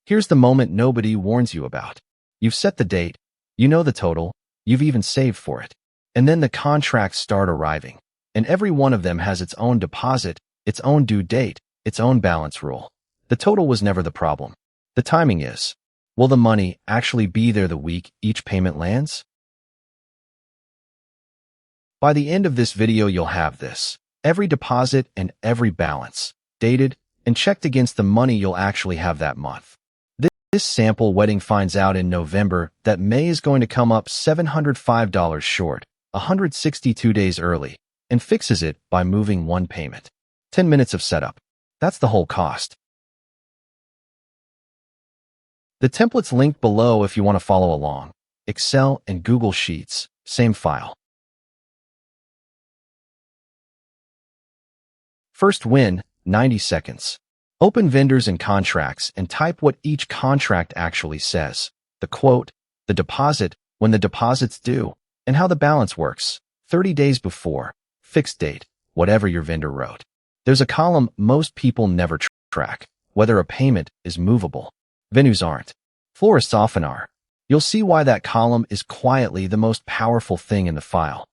Here's the moment nobody warns you about. You've set the date, you know the total, you've even saved for it. And then the contracts start arriving. And every one of them has its own deposit, its own due date, its own balance rule. The total was never the problem. The timing is. Will the money actually be there the week each payment lands? By the end of this video, you'll have this. Every deposit and every balance, dated and checked against the money you'll actually have that month. This sample wedding finds out in November that May is going to come up $705 short, 162 days early, and fixes it by moving one payment. 10 minutes of setup. That's the whole cost. The template's linked below if you want to follow along. Excel and Google Sheets, same file. First win, 90 seconds. Open vendors and contracts and type what each contract actually says. The quote, the deposit, when the deposit's due, and how the balance works. 30 days before, fixed date, whatever your vendor wrote. There's a column most people never track, whether a payment is movable. Venues aren't. Florists often are. You'll see why that column is quietly the most powerful thing in the file.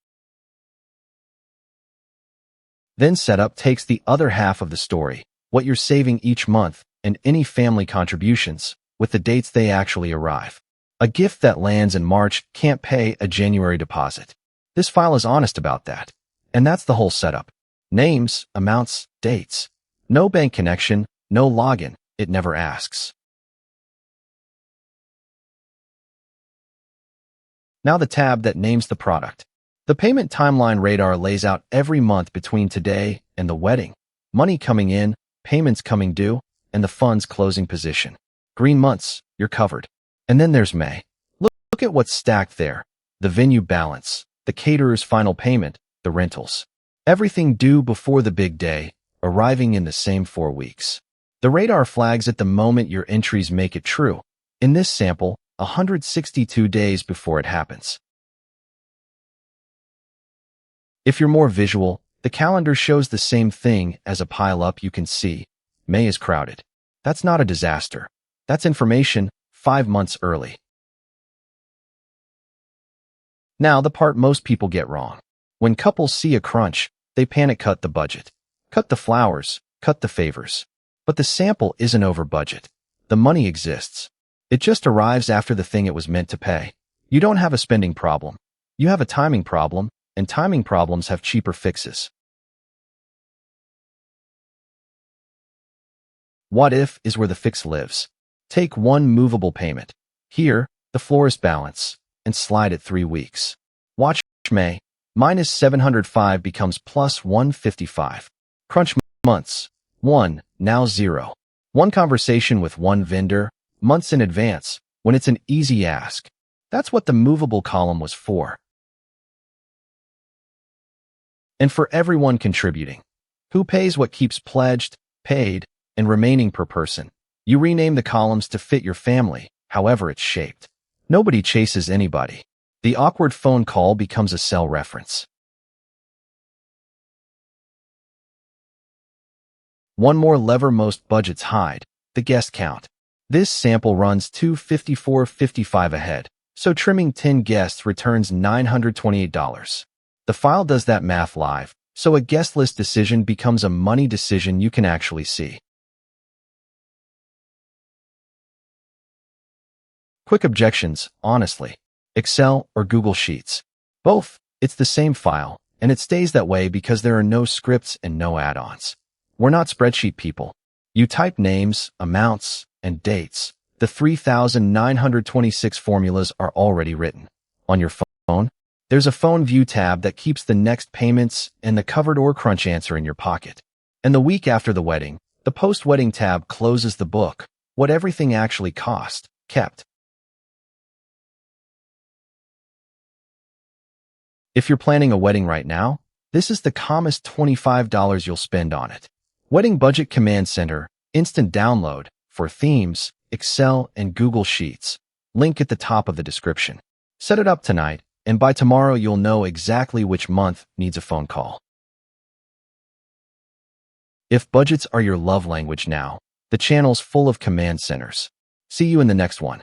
Then setup takes the other half of the story, what you're saving each month, and any family contributions, with the dates they actually arrive. A gift that lands in March can't pay a January deposit. This file is honest about that. And that's the whole setup. Names, amounts, dates. No bank connection, no login, it never asks. Now the tab that names the product. The payment timeline radar lays out every month between today and the wedding. Money coming in, payments coming due, and the fund's closing position. Green months, you're covered. And then there's May. Look at what's stacked there. The venue balance, the caterer's final payment, the rentals. Everything due before the big day, arriving in the same 4 weeks. The radar flags at the moment your entries make it true. In this sample, 162 days before it happens. If you're more visual, the calendar shows the same thing as a pile-up. You can see, May is crowded. That's not a disaster. That's information 5 months early. Now the part most people get wrong. When couples see a crunch, they panic cut the budget. Cut the flowers, cut the favors. But the sample isn't over budget. The money exists. It just arrives after the thing it was meant to pay. You don't have a spending problem. You have a timing problem, and timing problems have cheaper fixes. What if is where the fix lives. Take one movable payment. Here, the florist balance, and slide it 3 weeks. Watch May. Minus 705 becomes plus 155. Crunch months. 1, now 0. One conversation with one vendor, months in advance, when it's an easy ask. That's what the movable column was for. And for everyone contributing. Who pays what keeps pledged, paid, and remaining per person. You rename the columns to fit your family, however it's shaped. Nobody chases anybody. The awkward phone call becomes a cell reference. One more lever most budgets hide, the guest count. This sample runs $254.55 ahead, so trimming 10 guests returns $928. The file does that math live, so a guest list decision becomes a money decision you can actually see. Quick objections, honestly. Excel or Google Sheets. Both, it's the same file, and it stays that way because there are no scripts and no add-ons. We're not spreadsheet people. You type names, amounts, and dates. The 3,926 formulas are already written. On your phone, there's a phone view tab that keeps the next payments and the covered or crunch answer in your pocket. And the week after the wedding, the post-wedding tab closes the book, what everything actually cost, kept. If you're planning a wedding right now, this is the calmest $25 you'll spend on it. Wedding Budget Command Center, instant download, for themes, Excel, and Google Sheets. Link at the top of the description. Set it up tonight, and by tomorrow you'll know exactly which month needs a phone call. If budgets are your love language now, the channel's full of command centers. See you in the next one.